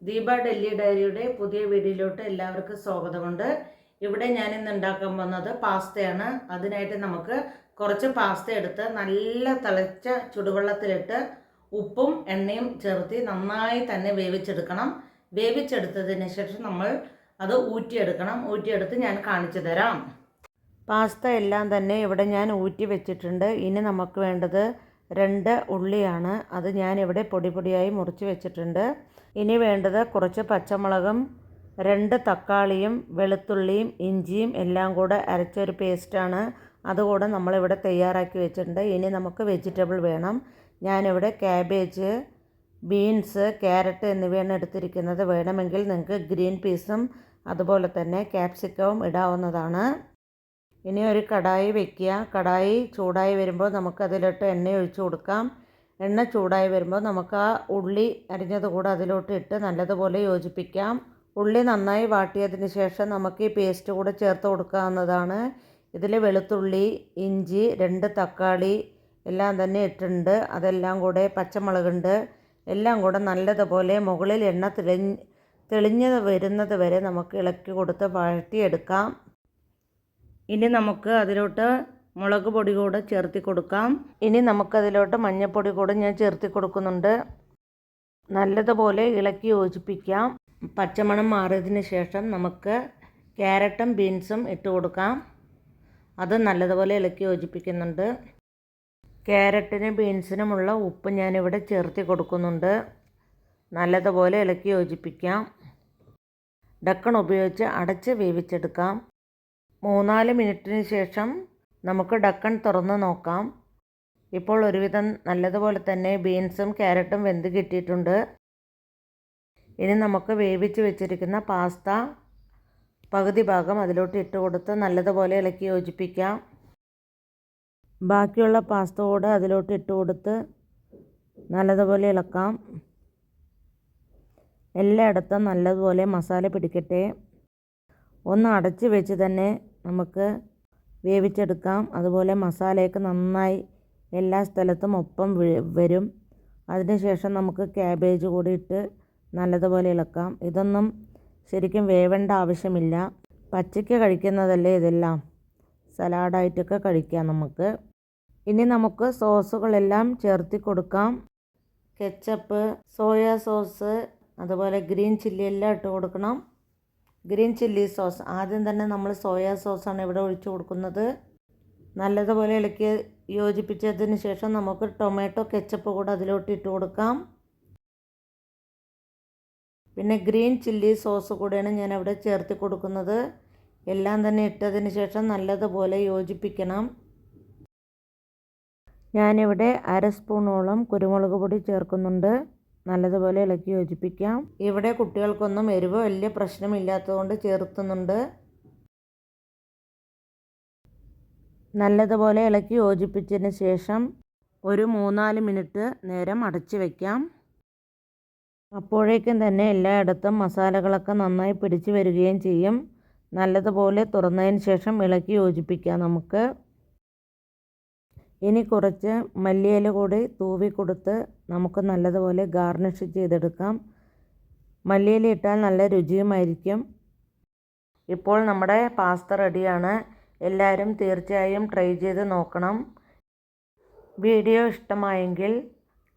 ദീപ ഡൽഹി ഡയറിയുടെ പുതിയ വീഡിയോയിലോട്ട് എല്ലാവർക്കും സ്വാഗതമുണ്ട്. ഇവിടെ ഞാൻ ഇന്ന് ഉണ്ടാക്കാൻ പോകുന്നത് പാസ്തയാണ്. അതിനായിട്ട് നമുക്ക് കുറച്ച് പാസ്ത എടുത്ത് നല്ല തിളച്ച ചുടുവെള്ളത്തിലിട്ട് ഉപ്പും എണ്ണയും ചേർത്ത് നന്നായി തന്നെ വേവിച്ചെടുക്കണം. വേവിച്ചെടുത്തതിന് ശേഷം നമ്മൾ അത് ഊറ്റിയെടുക്കണം. ഊറ്റിയെടുത്ത് ഞാൻ കാണിച്ചു തരാം. പാസ്ത എല്ലാം തന്നെ ഇവിടെ ഞാൻ ഊറ്റി വെച്ചിട്ടുണ്ട്. ഇനി നമുക്ക് വേണ്ടത് 2 ഉള്ളിയാണ്. അത് ഞാനിവിടെ പൊടി പൊടിയായി മുറിച്ച് വെച്ചിട്ടുണ്ട്. ഇനി വേണ്ടത് കുറച്ച് പച്ചമുളകും 2 തക്കാളിയും വെളുത്തുള്ളിയും ഇഞ്ചിയും എല്ലാം കൂടെ അരച്ചൊരു പേസ്റ്റാണ്. അതുകൂടെ നമ്മളിവിടെ തയ്യാറാക്കി വെച്ചിട്ടുണ്ട്. ഇനി നമുക്ക് വെജിറ്റബിൾ വേണം. ഞാനിവിടെ ക്യാബേജ്, ബീൻസ്, ക്യാരറ്റ് എന്നിവയാണ് എടുത്തിരിക്കുന്നത്. വേണമെങ്കിൽ നിങ്ങൾക്ക് ഗ്രീൻ പീസും അതുപോലെ തന്നെ ക്യാപ്സിക്കവും ഇടാവുന്നതാണ്. ഇനി ഒരു കടായി വയ്ക്കുക. കടായി ചൂടായി വരുമ്പോൾ നമുക്കതിലോട്ട് എണ്ണ ഒഴിച്ചു കൊടുക്കാം. എണ്ണ ചൂടായി വരുമ്പോൾ നമുക്ക് ആ ഉള്ളി അരിഞ്ഞത് കൂടെ അതിലോട്ട് ഇട്ട് നല്ലതുപോലെ യോജിപ്പിക്കാം. ഉള്ളി നന്നായി വാട്ടിയതിന് ശേഷം നമുക്ക് ഈ പേസ്റ്റ് കൂടെ ചേർത്ത് കൊടുക്കാവുന്നതാണ്. ഇതിൽ വെളുത്തുള്ളി, ഇഞ്ചി, 2 തക്കാളി എല്ലാം തന്നെ ഇട്ടിട്ടുണ്ട്. അതെല്ലാം കൂടെ പച്ചമുളകുണ്ട് എല്ലാം കൂടെ നല്ലതുപോലെ മുകളിൽ എണ്ണ തെളിഞ്ഞ് വരുന്നത് വരെ നമുക്ക് ഇളക്കി കൊടുത്ത് വഴറ്റിയെടുക്കാം. ഇനി നമുക്ക് അതിലോട്ട് മുളക് പൊടി കൂടെ ചേർത്തി കൊടുക്കാം. ഇനി നമുക്കതിലോട്ട് മഞ്ഞൾപ്പൊടി കൂടെ ഞാൻ ചേർത്തി കൊടുക്കുന്നുണ്ട്. നല്ലതുപോലെ ഇളക്കി യോജിപ്പിക്കാം. പച്ചമണം മാറിയതിന് ശേഷം നമുക്ക് ക്യാരറ്റും ബീൻസും ഇട്ട് കൊടുക്കാം. അത് നല്ലതുപോലെ ഇളക്കി യോജിപ്പിക്കുന്നുണ്ട്. ക്യാരറ്റിനും ബീൻസിനുമുള്ള ഉപ്പ് ഞാനിവിടെ ചേർത്തി കൊടുക്കുന്നുണ്ട്. നല്ലതുപോലെ ഇളക്കി യോജിപ്പിക്കാം. ഡക്കൺ ഉപയോഗിച്ച് അടച്ച് വേവിച്ചെടുക്കാം. 3-4 മിനിറ്റിന് ശേഷം നമുക്ക് ഡക്കൺ തുറന്ന് നോക്കാം. ഇപ്പോൾ ഒരുവിധം നല്ലതുപോലെ തന്നെ ബീൻസും ക്യാരറ്റും വെന്ത് കിട്ടിയിട്ടുണ്ട്. ഇനി നമുക്ക് വേവിച്ച് വെച്ചിരിക്കുന്ന പാസ്ത പകുതി ഭാഗം അതിലോട്ട് ഇട്ട് കൊടുത്ത് നല്ലതുപോലെ ഇളക്കി യോജിപ്പിക്കാം. ബാക്കിയുള്ള പാസ്ത കൂടെ അതിലോട്ട് ഇട്ട് കൊടുത്ത് നല്ലതുപോലെ ഇളക്കാം. എല്ലായിടത്തും നല്ലതുപോലെ മസാല പിടിക്കട്ടെ. ഒന്ന് അടച്ച് വെച്ച് തന്നെ നമുക്ക് വേവിച്ചെടുക്കാം. അതുപോലെ മസാലയൊക്കെ നന്നായി എല്ലാ സ്ഥലത്തും ഒപ്പം വരും. അതിനുശേഷം നമുക്ക് ക്യാബേജ് കൂടി ഇട്ട് നല്ലതുപോലെ ഇളക്കാം. ഇതൊന്നും ശരിക്കും വേവേണ്ട ആവശ്യമില്ല. പച്ചയ്ക്ക് കഴിക്കുന്നതല്ലേ ഇതെല്ലാം. സലാഡായിട്ടൊക്കെ കഴിക്കാം നമുക്ക്. ഇനി നമുക്ക് സോസുകളെല്ലാം ചേർത്തി കൊടുക്കാം. കെച്ചപ്പ്, സോയാ സോസ്, അതുപോലെ ഗ്രീൻ ചില്ലി എല്ലാം ഇട്ട് കൊടുക്കണം. ഗ്രീൻ ചില്ലി സോസ് ആദ്യം തന്നെ നമ്മൾ സോയാ സോസാണ് ഇവിടെ ഒഴിച്ചു കൊടുക്കുന്നത്. നല്ലതുപോലെ ഇളക്കി യോജിപ്പിച്ചതിന് ശേഷം നമുക്ക് ടൊമാറ്റോ കെച്ചപ്പ് കൂടെ അതിലോട്ട് ഇട്ട് കൊടുക്കാം. പിന്നെ ഗ്രീൻ ചില്ലി സോസ് കൂടെയാണ് ഞാൻ അവിടെ ചേർത്ത് കൊടുക്കുന്നത്. എല്ലാം തന്നെ ഇട്ടതിന് ശേഷം നല്ലതുപോലെ യോജിപ്പിക്കണം. ഞാനിവിടെ 1/2 സ്പൂണോളം കുരുമുളക് പൊടി ചേർക്കുന്നുണ്ട്. നല്ലതുപോലെ ഇളക്കി യോജിപ്പിക്കാം. ഇവിടെ കുട്ടികൾക്കൊന്നും എരിവ് വലിയ പ്രശ്നമില്ലാത്തതുകൊണ്ട് ചേർത്തുന്നുണ്ട്. നല്ലതുപോലെ ഇളക്കി യോജിപ്പിച്ചതിന് ശേഷം ഒരു 3-4 മിനിറ്റ് നേരം അടച്ചു വയ്ക്കാം. അപ്പോഴേക്കും തന്നെ എല്ലായിടത്തും മസാലകളൊക്കെ നന്നായി പിടിച്ചു വരികയും ചെയ്യും. നല്ലതുപോലെ തുറന്നതിന് ശേഷം ഇളക്കി യോജിപ്പിക്കാം നമുക്ക്. ഇനി കുറച്ച് മല്ലിയില കൂടി തൂവി കൊടുത്ത് നമുക്ക് നല്ലതുപോലെ ഗാർണിഷ് ചെയ്തെടുക്കാം. മല്ലിയില ഇട്ടാൽ നല്ല രുചിയുമായിരിക്കും. ഇപ്പോൾ നമ്മുടെ പാസ്ത റെഡിയാണ്. എല്ലാവരും തീർച്ചയായും ട്രൈ ചെയ്ത് നോക്കണം. വീഡിയോ ഇഷ്ടമായെങ്കിൽ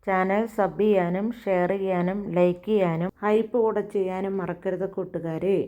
ചാനൽ സബ് ചെയ്യാനും ഷെയർ ചെയ്യാനും ലൈക്ക് ചെയ്യാനും ഹൈപ്പ് കൂടെ ചെയ്യാനും മറക്കരുത് കൂട്ടുകാരെ.